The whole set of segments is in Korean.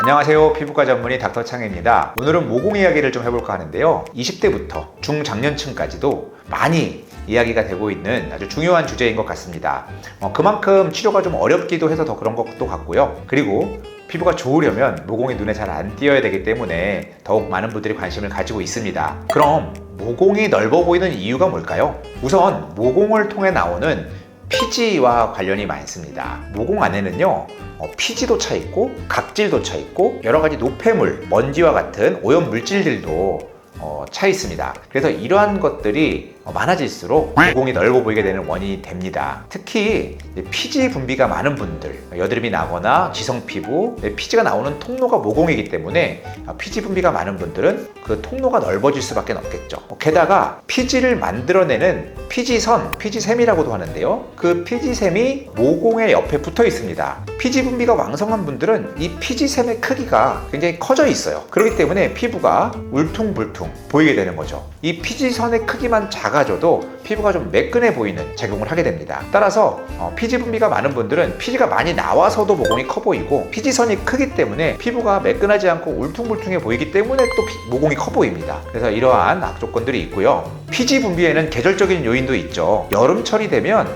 안녕하세요. 피부과 전문의 닥터창입니다. 오늘은 모공 이야기를 좀 해볼까 하는데요. 20대부터 중장년층까지도 많이 이야기가 되고 있는 아주 중요한 주제인 것 같습니다. 그만큼 치료가 좀 어렵기도 해서 더 그런 것도 같고요. 그리고 피부가 좋으려면 모공이 눈에 잘 안 띄어야 되기 때문에 더욱 많은 분들이 관심을 가지고 있습니다. 그럼 모공이 넓어 보이는 이유가 뭘까요? 우선 모공을 통해 나오는 피지와 관련이 많습니다. 모공 안에는요, 피지도 차 있고 각질도 차 있고 여러 가지 노폐물, 먼지와 같은 오염 물질들도 차 있습니다. 그래서 이러한 것들이 많아질수록 모공이 넓어 보이게 되는 원인이 됩니다. 특히 피지 분비가 많은 분들, 여드름이 나거나 지성 피부, 피지가 나오는 통로가 모공이기 때문에 피지 분비가 많은 분들은 그 통로가 넓어질 수밖에 없겠죠. 게다가 피지를 만들어내는 피지선, 피지샘이라고도 하는데요. 그 피지샘이 모공의 옆에 붙어 있습니다. 피지 분비가 왕성한 분들은 이 피지샘의 크기가 굉장히 커져 있어요. 그렇기 때문에 피부가 울퉁불퉁 보이게 되는 거죠. 이 피지선의 크기만 작아져도 피부가 좀 매끈해 보이는 작용을 하게 됩니다. 따라서 피지 분비가 많은 분들은 피지가 많이 나와서도 모공이 커 보이고, 피지선이 크기 때문에 피부가 매끈하지 않고 울퉁불퉁해 보이기 때문에 또 모공이 커 보입니다. 그래서 이러한 악조건들이 있고요. 피지 분비에는 계절적인 요인도 있죠. 여름철이 되면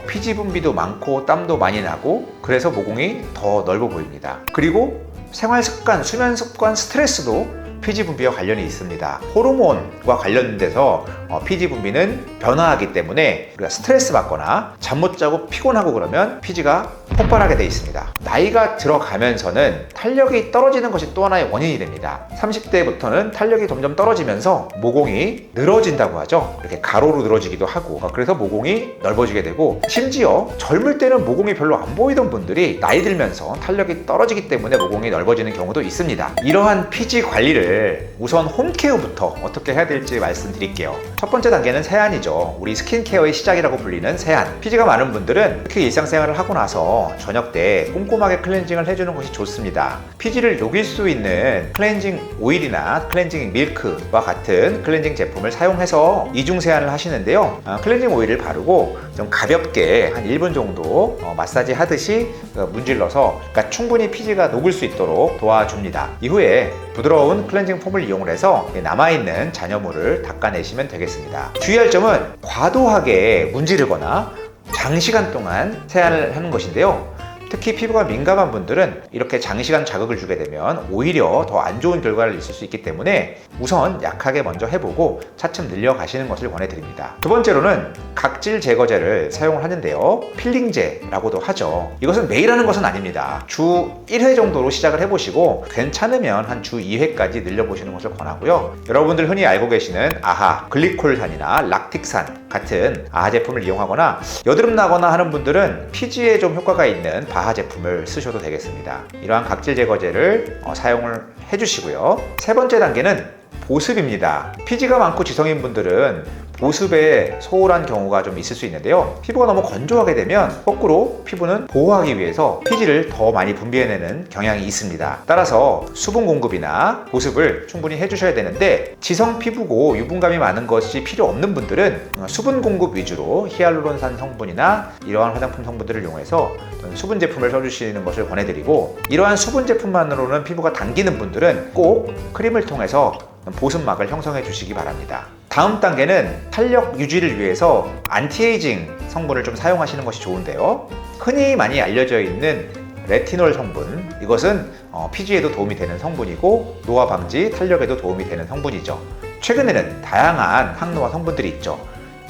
피지 분비도 많고 땀도 많이 나고, 그래서 모공이 더 넓어 보입니다. 그리고 생활 습관, 수면 습관, 스트레스도 피지 분비와 관련이 있습니다. 호르몬과 관련돼서 피지 분비는 변화하기 때문에 우리가 스트레스 받거나 잠 못 자고 피곤하고 그러면 피지가 폭발하게 돼 있습니다. 나이가 들어가면서는 탄력이 떨어지는 것이 또 하나의 원인이 됩니다. 30대부터는 탄력이 점점 떨어지면서 모공이 늘어진다고 하죠. 이렇게 가로로 늘어지기도 하고, 그래서 모공이 넓어지게 되고, 심지어 젊을 때는 모공이 별로 안 보이던 분들이 나이 들면서 탄력이 떨어지기 때문에 모공이 넓어지는 경우도 있습니다. 이러한 피지 관리를 우선 홈케어부터 어떻게 해야 될지 말씀드릴게요. 첫 번째 단계는 세안이죠. 우리 스킨케어의 시작이라고 불리는 세안. 피지가 많은 분들은 특히 일상생활을 하고 나서 저녁 때 꼼꼼하게 클렌징을 해주는 것이 좋습니다. 피지를 녹일 수 있는 클렌징 오일이나 클렌징 밀크와 같은 클렌징 제품을 사용해서 이중 세안을 하시는데요. 클렌징 오일을 바르고 좀 가볍게 한 1분 정도 마사지 하듯이 문질러서, 그러니까 충분히 피지가 녹을 수 있도록 도와줍니다. 이후에 부드러운 클렌징 폼을 이용해서 남아있는 잔여물을 닦아내시면 되겠습니다. 주의할 점은 과도하게 문지르거나 장시간 동안 세안을 하는 것인데요. 특히 피부가 민감한 분들은 이렇게 장시간 자극을 주게 되면 오히려 더 안 좋은 결과를 있을 수 있기 때문에 우선 약하게 먼저 해보고 차츰 늘려가시는 것을 권해드립니다. 두 번째로는 각질 제거제를 사용을 하는데요. 필링제라고도 하죠. 이것은 매일 하는 것은 아닙니다. 주 1회 정도로 시작을 해보시고 괜찮으면 한 주 2회까지 늘려보시는 것을 권하고요. 여러분들 흔히 알고 계시는 아하, 글리콜산이나 락틱산 같은 아하 제품을 이용하거나, 여드름 나거나 하는 분들은 피지에 좀 효과가 있는 바하 제품을 쓰셔도 되겠습니다. 이러한 각질 제거제를 사용을 해주시고요. 세 번째 단계는 보습입니다. 피지가 많고 지성인 분들은 보습에 소홀한 경우가 좀 있을 수 있는데요. 피부가 너무 건조하게 되면 거꾸로 피부는 보호하기 위해서 피지를 더 많이 분비해내는 경향이 있습니다. 따라서 수분 공급이나 보습을 충분히 해주셔야 되는데, 지성 피부고 유분감이 많은 것이 필요 없는 분들은 수분 공급 위주로 히알루론산 성분이나 이러한 화장품 성분들을 이용해서 수분 제품을 써주시는 것을 권해드리고, 이러한 수분 제품만으로는 피부가 당기는 분들은 꼭 크림을 통해서 보습막을 형성해 주시기 바랍니다. 다음 단계는 탄력 유지를 위해서 안티에이징 성분을 좀 사용하시는 것이 좋은데요. 흔히 많이 알려져 있는 레티놀 성분, 이것은 피지에도 도움이 되는 성분이고 노화 방지, 탄력에도 도움이 되는 성분이죠. 최근에는 다양한 항노화 성분들이 있죠.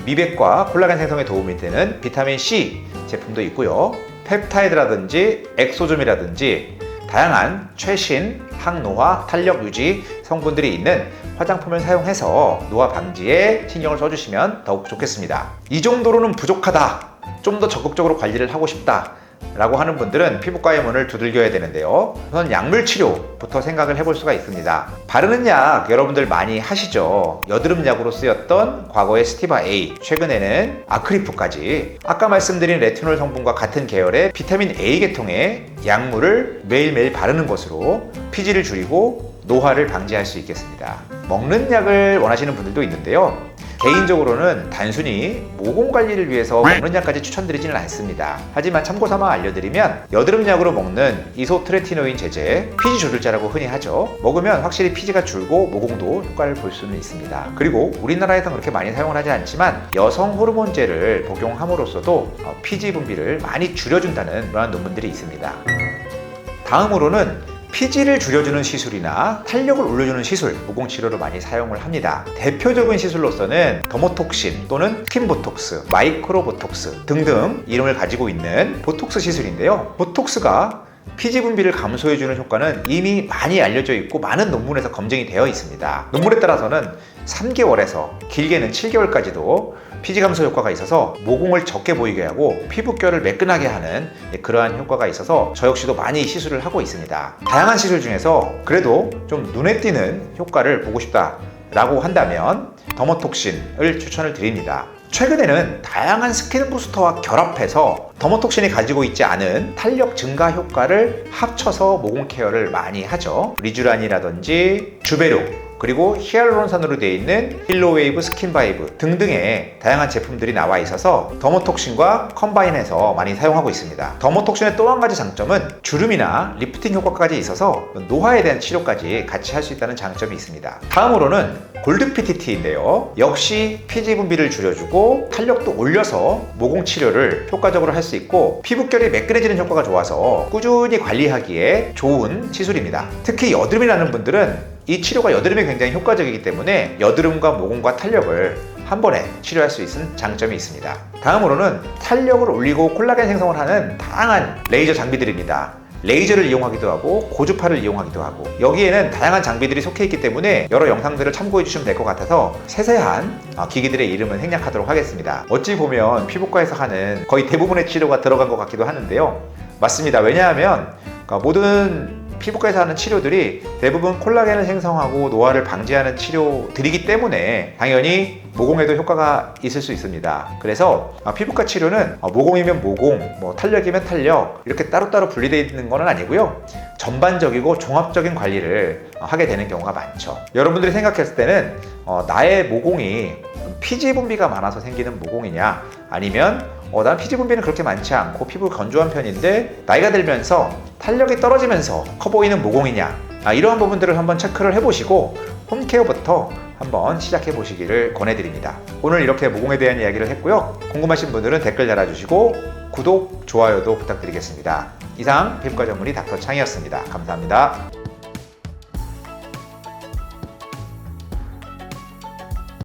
미백과 콜라겐 생성에 도움이 되는 비타민 C 제품도 있고요. 펩타이드라든지 엑소좀이라든지 다양한 최신 항노화, 탄력 유지 성분들이 있는 화장품을 사용해서 노화 방지에 신경을 써주시면 더욱 좋겠습니다. 이 정도로는 부족하다, 좀 더 적극적으로 관리를 하고 싶다 라고 하는 분들은 피부과의 문을 두들겨야 되는데요. 우선 약물 치료부터 생각을 해볼 수가 있습니다. 바르는 약 여러분들 많이 하시죠. 여드름 약으로 쓰였던 과거의 스티바 A, 최근에는 아크리프까지, 아까 말씀드린 레티놀 성분과 같은 계열의 비타민 A 계통의 약물을 매일매일 바르는 것으로 피지를 줄이고 노화를 방지할 수 있겠습니다. 먹는 약을 원하시는 분들도 있는데요. 개인적으로는 단순히 모공 관리를 위해서 먹는 약까지 추천드리지는 않습니다. 하지만 참고삼아 알려드리면 여드름약으로 먹는 이소트레티노인 제제, 피지 조절제라고 흔히 하죠. 먹으면 확실히 피지가 줄고 모공도 효과를 볼 수는 있습니다. 그리고 우리나라에서는 그렇게 많이 사용을 하지 않지만 여성 호르몬제를 복용함으로써도 피지 분비를 많이 줄여준다는 그런 논문들이 있습니다. 다음으로는 피지를 줄여주는 시술이나 탄력을 올려주는 시술, 모공 치료로 많이 사용을 합니다. 대표적인 시술로서는 더모톡신 또는 스킨보톡스, 마이크로보톡스 등등 이름을 가지고 있는 보톡스 시술인데요. 보톡스가 피지 분비를 감소해주는 효과는 이미 많이 알려져 있고 많은 논문에서 검증이 되어 있습니다. 논문에 따라서는 3개월에서 길게는 7개월까지도 피지 감소 효과가 있어서 모공을 적게 보이게 하고 피부결을 매끈하게 하는 그러한 효과가 있어서 저 역시도 많이 시술을 하고 있습니다. 다양한 시술 중에서 그래도 좀 눈에 띄는 효과를 보고 싶다라고 한다면 더모톡신을 추천을 드립니다. 최근에는 다양한 스킨 부스터와 결합해서 더모톡신이 가지고 있지 않은 탄력 증가 효과를 합쳐서 모공 케어를 많이 하죠. 리쥬란이라든지 주베룩, 그리고 히알루론산으로 되어 있는 힐로웨이브, 스킨바이브 등등의 다양한 제품들이 나와 있어서 더모톡신과 컴바인해서 많이 사용하고 있습니다. 더모톡신의 또 한 가지 장점은 주름이나 리프팅 효과까지 있어서 노화에 대한 치료까지 같이 할 수 있다는 장점이 있습니다. 다음으로는 골드 PTT인데요. 역시 피지 분비를 줄여주고 탄력도 올려서 모공 치료를 효과적으로 할 수 있고 피부결이 매끈해지는 효과가 좋아서 꾸준히 관리하기에 좋은 시술입니다. 특히 여드름이 나는 분들은 이 치료가 여드름에 굉장히 효과적이기 때문에 여드름과 모공과 탄력을 한 번에 치료할 수 있는 장점이 있습니다. 다음으로는 탄력을 올리고 콜라겐 생성을 하는 다양한 레이저 장비들입니다. 레이저를 이용하기도 하고 고주파를 이용하기도 하고 여기에는 다양한 장비들이 속해 있기 때문에 여러 영상들을 참고해 주시면 될 것 같아서 세세한 기기들의 이름은 생략하도록 하겠습니다. 어찌 보면 피부과에서 하는 거의 대부분의 치료가 들어간 것 같기도 하는데요. 맞습니다. 왜냐하면 모든 피부과에서 하는 치료들이 대부분 콜라겐을 생성하고 노화를 방지하는 치료들이기 때문에 당연히 모공에도 효과가 있을 수 있습니다. 그래서 피부과 치료는 모공이면 모공, 탄력이면 탄력 이렇게 따로따로 분리되어 있는 건 아니고요. 전반적이고 종합적인 관리를 하게 되는 경우가 많죠. 여러분들이 생각했을 때는 나의 모공이 피지 분비가 많아서 생기는 모공이냐 아니면 난 피지 분비는 그렇게 많지 않고 피부가 건조한 편인데 나이가 들면서 탄력이 떨어지면서 커 보이는 모공이냐 이러한 부분들을 한번 체크를 해보시고 홈케어부터 한번 시작해 보시기를 권해드립니다. 오늘 이렇게 모공에 대한 이야기를 했고요. 궁금하신 분들은 댓글 달아주시고 구독, 좋아요도 부탁드리겠습니다. 이상 피부과 전문의 닥터 창이었습니다. 감사합니다.